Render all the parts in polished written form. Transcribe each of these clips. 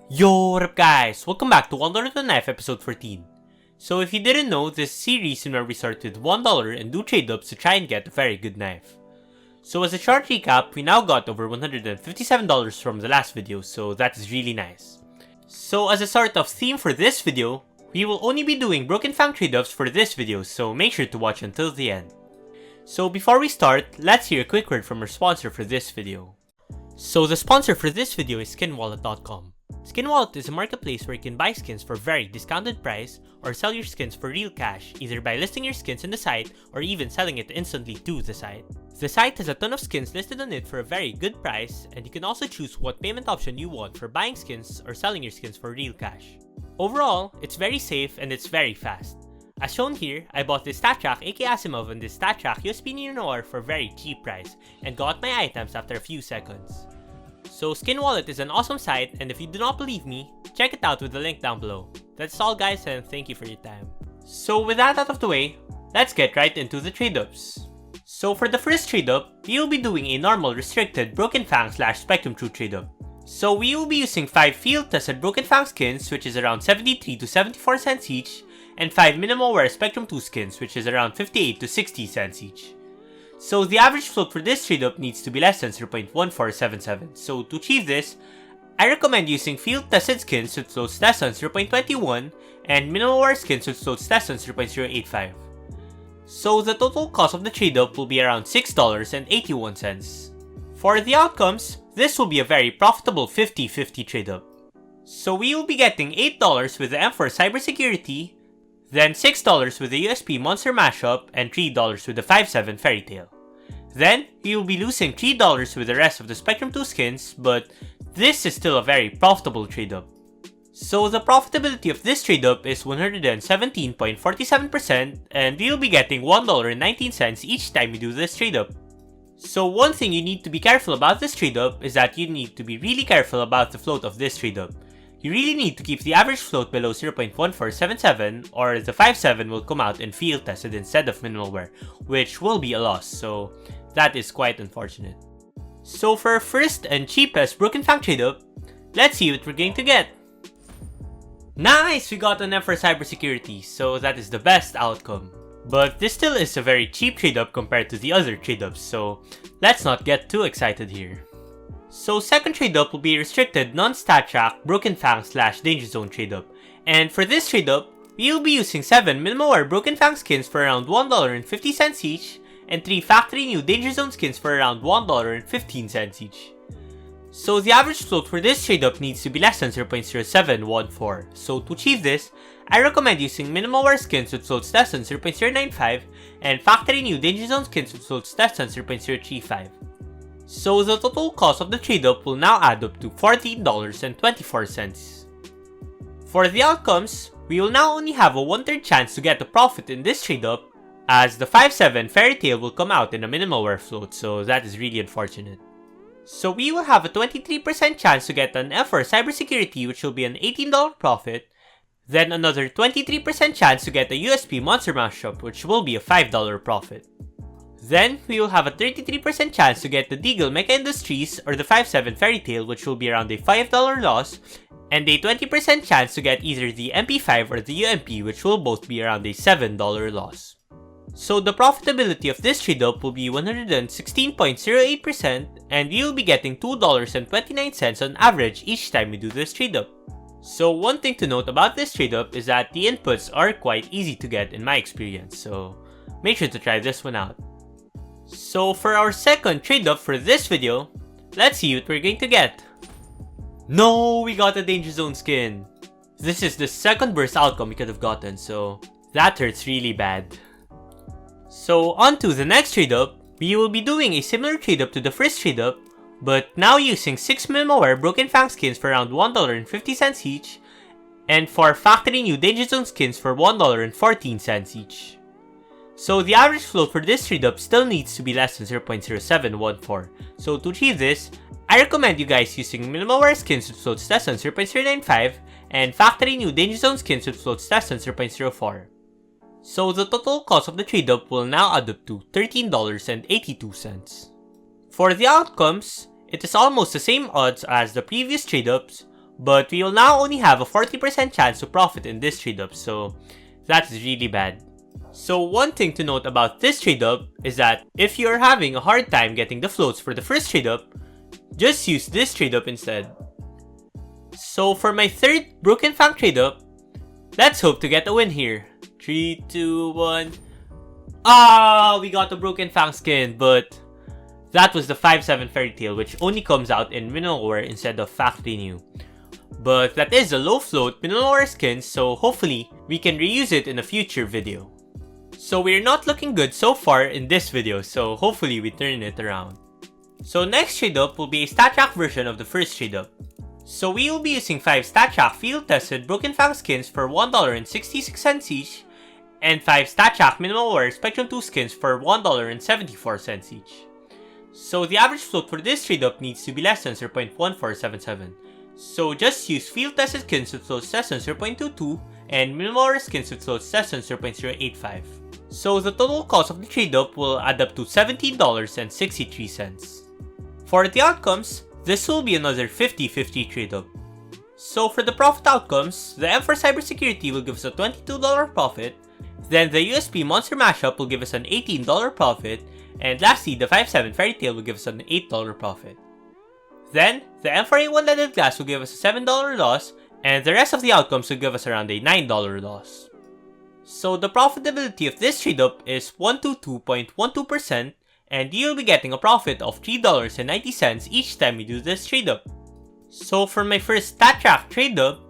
Yo, what up guys? Welcome back to $1 to Knife episode 14. So if you didn't know, this series is where we start with $1 and do trade-ups to try and get a very good knife. So as a short recap, we now got over $157 from the last video, so that is really nice. So as a sort of theme for this video, we will only be doing Broken Fang trade-ups for this video, so make sure to watch until the end. So before we start, let's hear a quick word from our sponsor for this video. So the sponsor for this video is Skinwallet.com. Skinwallet is a marketplace where you can buy skins for very discounted price or sell your skins for real cash, either by listing your skins in the site or even selling it instantly to the site. The site has a ton of skins listed on it for a very good price, and you can also choose what payment option you want for buying skins or selling your skins for real cash. Overall, it's very safe and it's very fast. As shown here, I bought this StatTrack AK Asimov and this StatTrack USB Neo for a very cheap price and got my items after a few seconds. So Skinwallet is an awesome site, and if you do not believe me, check it out with the link down below. That's all guys, and thank you for your time. So with that out of the way, let's get right into the trade-ups. So for the first trade-up, we will be doing a normal restricted Broken Fang / Spectrum True trade-up. So we will be using 5 field tested Broken Fang skins, which is around 73 to 74 cents each, and 5 minimal wear Spectrum 2 skins, which is around 58 to 60 cents each. So the average float for this trade-up needs to be less than 0.1477, so to achieve this, I recommend using field tested skins with floats less than 0.21 and minimal wear skins with floats less than 0.085. So the total cost of the trade-up will be around $6.81. For the outcomes, this will be a very profitable 50-50 trade-up. So we will be getting $8 with the M4 Cybersecurity, then $6 with the USP Monster Mashup, and $3 with the 5.7 Fairy Tail. Then, we will be losing $3 with the rest of the Spectrum 2 skins, but this is still a very profitable trade-up. So the profitability of this trade-up is 117.47%, and we will be getting $1.19 each time we do this trade-up. So one thing you need to be careful about this trade-up is that you need to be really careful about the float of this trade-up. You really need to keep the average float below 0.1477 or the 5.7 will come out in field tested instead of minimal wear, which will be a loss, so that is quite unfortunate. So for our first and cheapest Broken Fang trade-up, let's see what we're going to get. Nice! We got an M for Cybersecurity, so that is the best outcome. But this still is a very cheap trade-up compared to the other trade-ups, so let's not get too excited here. So second trade-up will be restricted non-StatTrack Broken Fang / Danger Zone trade-up, and for this trade-up, we will be using 7 minimal wear Broken Fang skins for around $1.50 each, and 3 factory new Danger Zone skins for around $1.15 each. So the average float for this trade-up needs to be less than 0.0714, so to achieve this, I recommend using minimal wear skins with floats less than 0.095 and factory new Danger Zone skins with floats less than 0.035. So the total cost of the trade-up will now add up to $14.24. For the outcomes, we will now only have a 1/3 chance to get a profit in this trade-up, as the 5.7 Fairy Tail will come out in a minimal wear float, so that is really unfortunate. So we will have a 23% chance to get an F for Cybersecurity, which will be an $18 profit, then another 23% chance to get a USP Monster Mashup, which will be a $5 profit. Then, we will have a 33% chance to get the Deagle Mecha Industries or the 5.7 Fairy Tail, which will be around a $5 loss, and a 20% chance to get either the MP5 or the UMP, which will both be around a $7 loss. So the profitability of this trade-up will be 116.08%, and we will be getting $2.29 on average each time we do this trade-up. So one thing to note about this trade-up is that the inputs are quite easy to get in my experience, so make sure to try this one out. So for our second trade-up for this video, let's see what we're going to get. No, we got a Danger Zone skin. This is the second worst outcome we could have gotten, so that hurts really bad. So on to the next trade-up, we will be doing a similar trade-up to the first trade-up, but now using 6 minimal wear Broken Fang skins for around $1.50 each, and 4 factory new Danger Zone skins for $1.14 each. So the average float for this trade-up still needs to be less than 0.0714, so to achieve this, I recommend you guys using minimal wear skins with floats less than 0.095 and factory new Danger Zone skins with floats less than 0.04. So the total cost of the trade-up will now add up to $13.82. For the outcomes, it is almost the same odds as the previous trade-ups, but we will now only have a 40% chance to profit in this trade-up, so that is really bad. So one thing to note about this trade-up is that if you are having a hard time getting the floats for the first trade-up, just use this trade-up instead. So for my third Broken Fang trade-up, let's hope to get a win here. 3, 2, 1. Ah, we got the Broken Fang skin, but that was the 5/7 Fairy Tail, which only comes out in Mineral instead of Factory New. But that is a low float Mineral skin, so hopefully we can reuse it in a future video. So we're not looking good so far in this video, so hopefully we turn it around. So next trade up will be a StatTrack version of the first trade up. So we will be using 5 StatTrack field tested Broken Fang skins for $1.66 each, and 5 StatTrack Minimal Wear Spectrum 2 skins for $1.74 each. So the average float for this trade up needs to be less than 0.1477. So just use field tested skins with floats less than 0.22 and minimal wear skins with floats less than 0.085. So the total cost of the trade up will add up to $17.63. For the outcomes, this will be another 50-50 trade up. So for the profit outcomes, the M for cybersecurity will give us a $22 profit, then the USP monster mashup will give us an $18 profit, and lastly the 5/7 Fairy Tail will give us an $8 profit. Then, the M4A1 leaded glass will give us a $7 loss, and the rest of the outcomes will give us around a $9 loss. So the profitability of this trade up is 122.12%, and you'll be getting a profit of $3.90 each time you do this trade up. So for my first StatTrack trade up,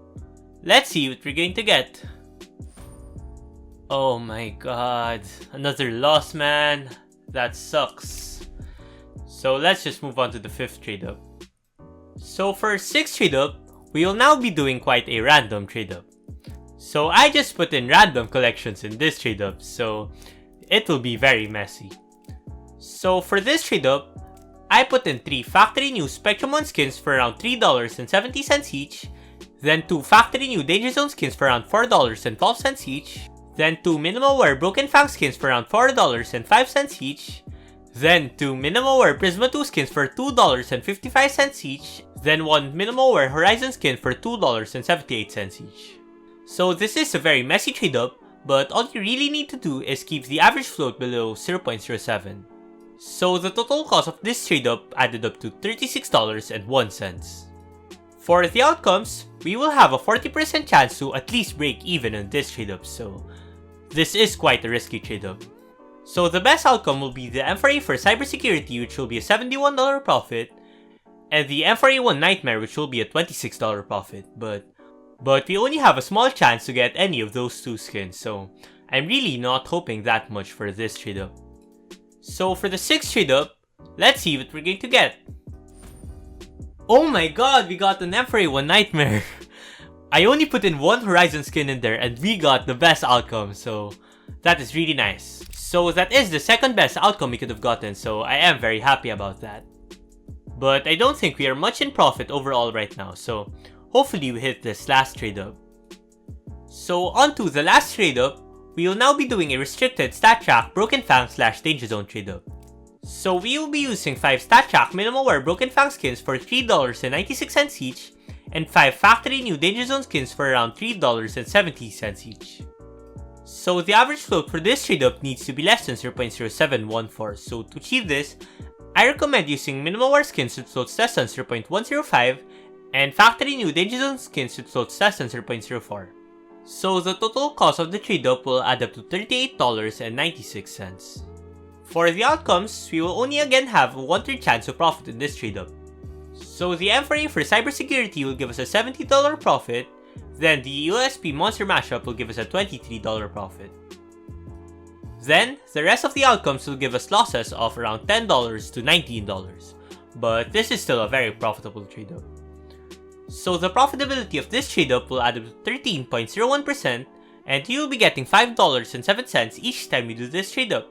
let's see what we're going to get. Oh my god, another loss, man. That sucks. So let's just move on to the 5th trade up. So for 6th trade up, we will now be doing quite a random trade up. So I just put in random collections in this trade up, so it will be very messy. So for this trade up, I put in 3 Factory New Spectrum 1 skins for around $3.70 each, then 2 Factory New Danger Zone skins for around $4.12 each, then 2 Minimal Wear Broken Fang skins for around $4.05 each, then 2 Minimal Wear Prisma 2 skins for $2.55 each, then 1 Minimal Wear Horizon skin for $2.78 each. So this is a very messy trade up, but all you really need to do is keep the average float below 0.07. So the total cost of this trade up added up to $36.01. For the outcomes, we will have a 40% chance to at least break even on this trade up, so this is quite a risky trade up. So the best outcome will be the M4A for cybersecurity, which will be a $71 profit, and the M4A1 Nightmare, which will be a $26 profit, but we only have a small chance to get any of those 2 skins, so I'm really not hoping that much for this trade up. So for the 6th trade up, let's see what we're going to get. Oh my god, we got an M4A1 Nightmare! I only put in 1 Horizon skin in there and we got the best outcome, so that is really nice. So that is the second best outcome we could have gotten, so I am very happy about that. But I don't think we are much in profit overall right now, so hopefully we hit this last trade up. So on to the last trade up, we will now be doing a restricted StatTrack Broken Fang / Danger Zone trade up. So we will be using 5 StatTrack Minimal Wear Broken Fang skins for $3.96 each, and 5 Factory New Danger Zone skins for around $3.70 each. So the average float for this trade up needs to be less than 0.0714, so to achieve this, I recommend using Minimal Wear skins with floats less than 0.105, and Factory New Danger Zone skins with floats less than 0.04. So the total cost of the trade up will add up to $38.96. For the outcomes, we will only again have a 1/3 chance to profit in this trade up. So the M4A for cybersecurity will give us a $70 profit, then the USP monster mashup will give us a $23 profit. Then, the rest of the outcomes will give us losses of around $10 to $19, but this is still a very profitable trade up. So the profitability of this trade up will add up to 13.01%, and you will be getting $5.07 each time you do this trade up.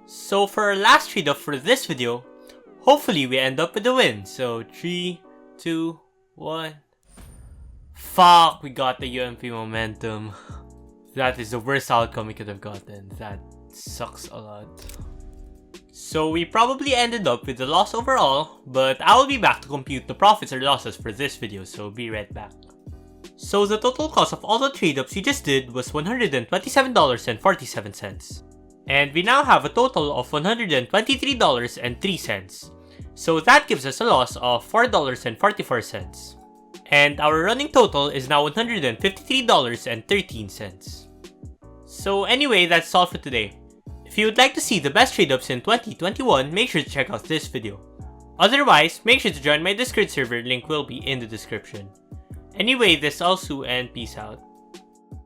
So for our last trade up for this video, hopefully we end up with a win. So 3, 2, 1. Fuck, we got the UMP momentum. That is the worst outcome we could have gotten. That sucks a lot. So we probably ended up with a loss overall, but I will be back to compute the profits or losses for this video, so be right back. So the total cost of all the trade-ups we just did was $127.47. And we now have a total of $123.03. So that gives us a loss of $4.44. And our running total is now $153.13. So anyway, that's all for today. If you would like to see the best trade-ups in 2021, make sure to check out this video. Otherwise, make sure to join my Discord server, link will be in the description. Anyway, this is elsu and peace out.